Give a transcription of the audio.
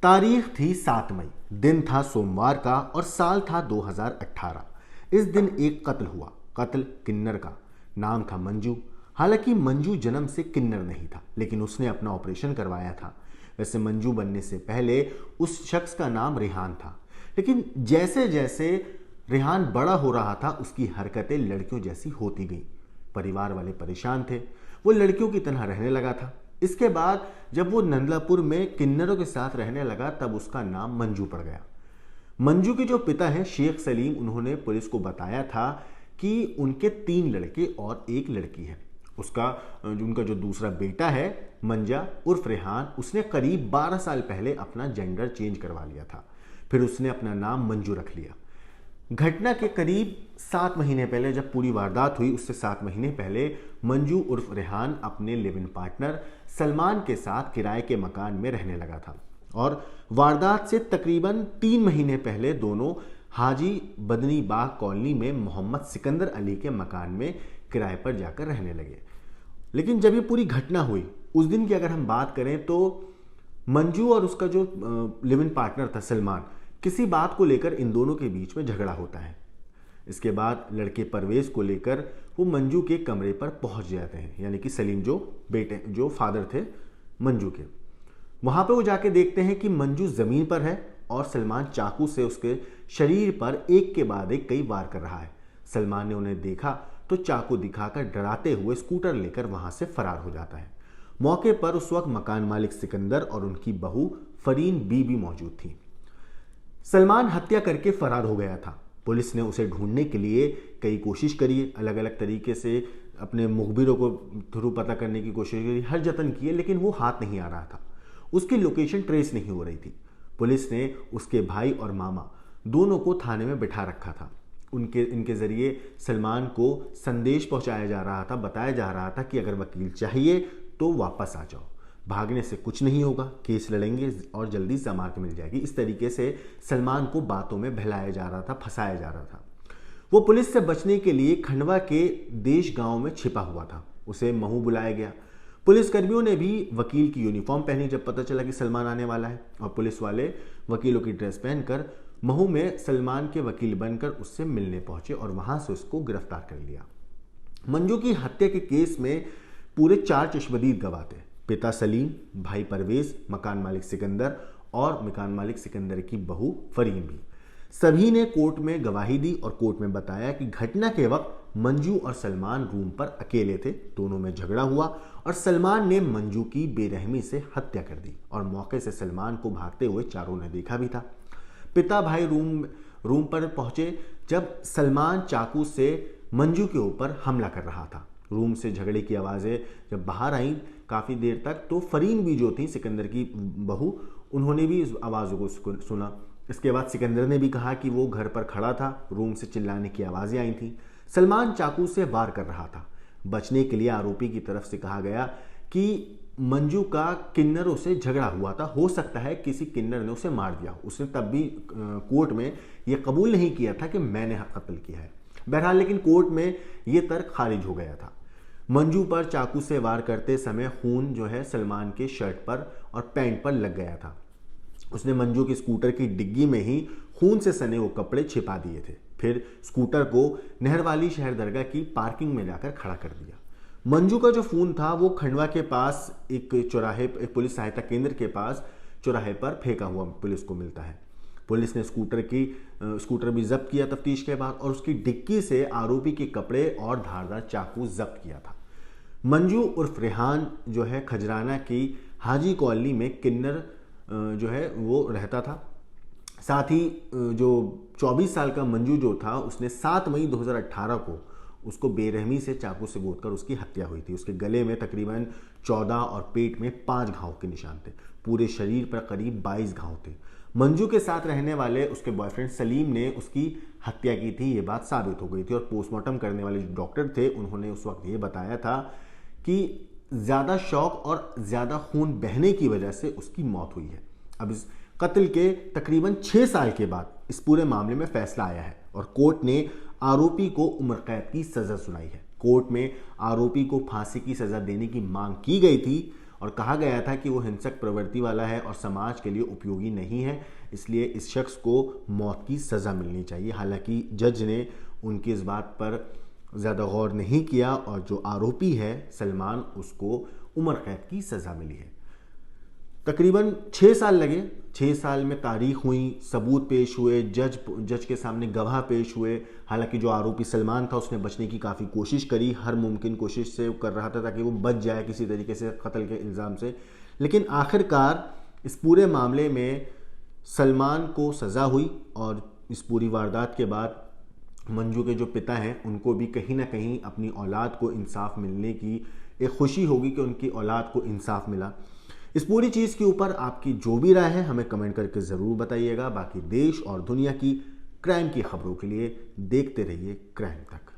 तारीख थी 7 मई, दिन था सोमवार का और साल था 2018। इस दिन एक कत्ल हुआ। कत्ल किन्नर का। नाम था मंजू। हालांकि मंजू जन्म से किन्नर नहीं था, लेकिन उसने अपना ऑपरेशन करवाया था। वैसे मंजू बनने से पहले उस शख्स का नाम रेहान था, लेकिन जैसे जैसे रेहान बड़ा हो रहा था उसकी हरकतें लड़कियों जैसी होती गई। परिवार वाले परेशान थे, वो लड़कियों की तरह रहने लगा था। इसके बाद जब वो नंदलापुर में किन्नरों के साथ रहने लगा तब उसका नाम मंजू पड़ गया। मंजू के जो पिता हैं शेख सलीम, उन्होंने पुलिस को बताया था कि उनके 3 लड़के और 1 लड़की है। उनका जो दूसरा बेटा है मंजा उर्फ रेहान, उसने करीब 12 साल पहले अपना जेंडर चेंज करवा लिया था। फिर उसने अपना नाम मंजू रख लिया। घटना के करीब 7 महीने पहले, जब पूरी वारदात हुई उससे 7 महीने पहले, मंजू उर्फ रेहान अपने लिव इन पार्टनर सलमान के साथ किराए के मकान में रहने लगा था और वारदात से तकरीबन 3 महीने पहले दोनों हाजी बदनी बाग कॉलोनी में मोहम्मद सिकंदर अली के मकान में किराए पर जाकर रहने लगे। लेकिन जब ये पूरी घटना हुई उस दिन की अगर हम बात करें तो मंजू और उसका जो लिव इन पार्टनर था सलमान, किसी बात को लेकर इन दोनों के बीच में झगड़ा होता है। इसके बाद लड़के परवेज को लेकर वो मंजू के कमरे पर पहुंच जाते हैं, यानी कि सलीम जो फादर थे मंजू के। वहां पे वो जाके देखते हैं कि मंजू जमीन पर है और सलमान चाकू से उसके शरीर पर एक के बाद एक कई वार कर रहा है। सलमान ने उन्हें देखा तो चाकू दिखाकर डराते हुए स्कूटर लेकर वहां से फरार हो जाता है। मौके पर उस वक्त मकान मालिक सिकंदर और उनकी बहू फरीन बीबी मौजूद थी। सलमान हत्या करके फरार हो गया था। पुलिस ने उसे ढूंढने के लिए कई कोशिश करी, अलग अलग तरीके से अपने मुखबिरों को थ्रू पता करने की कोशिश करी, हर जतन किए, लेकिन वो हाथ नहीं आ रहा था। उसकी लोकेशन ट्रेस नहीं हो रही थी। पुलिस ने उसके भाई और मामा दोनों को थाने में बिठा रखा था। इनके जरिए सलमान को संदेश पहुंचाया जा रहा था, बताया जा रहा था कि अगर वकील चाहिए तो वापस आ जाओ, भागने से कुछ नहीं होगा, केस लड़ेंगे और जल्दी जमानत मिल जाएगी। इस तरीके से सलमान को बातों में बहलाया जा रहा था, फंसाया जा रहा था। वो पुलिस से बचने के लिए खंडवा के देश गांव में छिपा हुआ था। उसे महू बुलाया गया। पुलिसकर्मियों ने भी वकील की यूनिफॉर्म पहनी जब पता चला कि सलमान आने वाला है, और पुलिस वाले वकीलों की ड्रेस पहनकर महू में सलमान के वकील बनकर उससे मिलने पहुंचे और वहां से उसको गिरफ्तार कर लिया। मंजू की हत्या के केस में पूरे 4 चश्मदीद गवाह थे। पिता सलीम, भाई परवेज, मकान मालिक सिकंदर और मकान मालिक सिकंदर की बहू फरीन भी। सभी ने कोर्ट में गवाही दी और कोर्ट में बताया कि घटना के वक्त मंजू और सलमान रूम पर अकेले थे। दोनों में झगड़ा हुआ और सलमान ने मंजू की बेरहमी से हत्या कर दी और मौके से सलमान को भागते हुए चारों ने देखा भी था। पिता भाई रूम पर पहुंचे जब सलमान चाकू से मंजू के ऊपर हमला कर रहा था। रूम से झगड़े की आवाज़ें जब बाहर आई काफ़ी देर तक, तो फरीन भी जो थी सिकंदर की बहू, उन्होंने भी इस आवाज़ों को सुना। इसके बाद सिकंदर ने भी कहा कि वो घर पर खड़ा था, रूम से चिल्लाने की आवाज़ें आई थी। सलमान चाकू से वार कर रहा था। बचने के लिए आरोपी की तरफ से कहा गया कि मंजू का किन्नरों से झगड़ा हुआ था, हो सकता है किसी किन्नर ने उसे मार दिया। उसने तब भी कोर्ट में यह कबूल नहीं किया था कि मैंने कत्ल किया है। बहरहाल लेकिन कोर्ट में यह तर्क खारिज हो गया था। मंजू पर चाकू से वार करते समय खून जो है सलमान के शर्ट पर और पैंट पर लग गया था। उसने मंजू की स्कूटर की डिग्गी में ही खून से सने वो कपड़े छिपा दिए थे। फिर स्कूटर को नहरवाली शहर दरगाह की पार्किंग में जाकर खड़ा कर दिया। मंजू का जो खून था वो खंडवा के पास एक पुलिस सहायता केंद्र के पास चौराहे पर फेंका हुआ पुलिस को मिलता है। पुलिस ने स्कूटर भी जब्त किया तफ्तीश के बाद और उसकी डिक्की से आरोपी के कपड़े और धारदार चाकू जब्त किया था। मंजू उर्फ रेहान जो है खजराना की हाजी कॉलोनी में किन्नर जो है वो रहता था। साथ ही जो 24 साल का मंजू जो था उसने 7 मई 2018 को उसको बेरहमी से चाकू से गोदकर उसकी हत्या हुई थी। उसके गले में तकरीबन 14 और पेट में 5 घाव के निशान थे। पूरे शरीर पर करीब 22 घाव थे। मंजू के साथ रहने वाले उसके बॉयफ्रेंड सलीम ने उसकी हत्या की थी, ये बात साबित हो गई थी। और पोस्टमार्टम करने वाले जो डॉक्टर थे उन्होंने उस वक्त ये बताया था कि ज़्यादा शौक और ज़्यादा खून बहने की वजह से उसकी मौत हुई है। अब इस कत्ल के तकरीबन 6 साल के बाद इस पूरे मामले में फैसला आया है और कोर्ट ने आरोपी को उम्र कैद की सज़ा सुनाई है। कोर्ट में आरोपी को फांसी की सज़ा देने की मांग की गई थी और कहा गया था कि वो हिंसक प्रवृत्ति वाला है और समाज के लिए उपयोगी नहीं है, इसलिए इस शख्स को मौत की सज़ा मिलनी चाहिए। हालांकि जज ने उनकी इस बात पर ज़्यादा गौर नहीं किया और जो आरोपी है सलमान, उसको उम्र कैद की सज़ा मिली है। तकरीबन 6 साल लगे। 6 साल में तारीख हुई, सबूत पेश हुए, जज के सामने गवाह पेश हुए। हालांकि जो आरोपी सलमान था उसने बचने की काफ़ी कोशिश करी, हर मुमकिन कोशिश से कर रहा था ताकि वो बच जाए किसी तरीके से कत्ल के इल्ज़ाम से। लेकिन आखिरकार इस पूरे मामले में सलमान को सज़ा हुई और इस पूरी वारदात के बाद मंजू के जो पिता हैं उनको भी कहीं ना कहीं अपनी औलाद को इंसाफ मिलने की एक खुशी होगी कि उनकी औलाद को इंसाफ मिला। इस पूरी चीज़ के ऊपर आपकी जो भी राय है हमें कमेंट करके ज़रूर बताइएगा। बाकी देश और दुनिया की क्राइम की खबरों के लिए देखते रहिए क्राइम तक।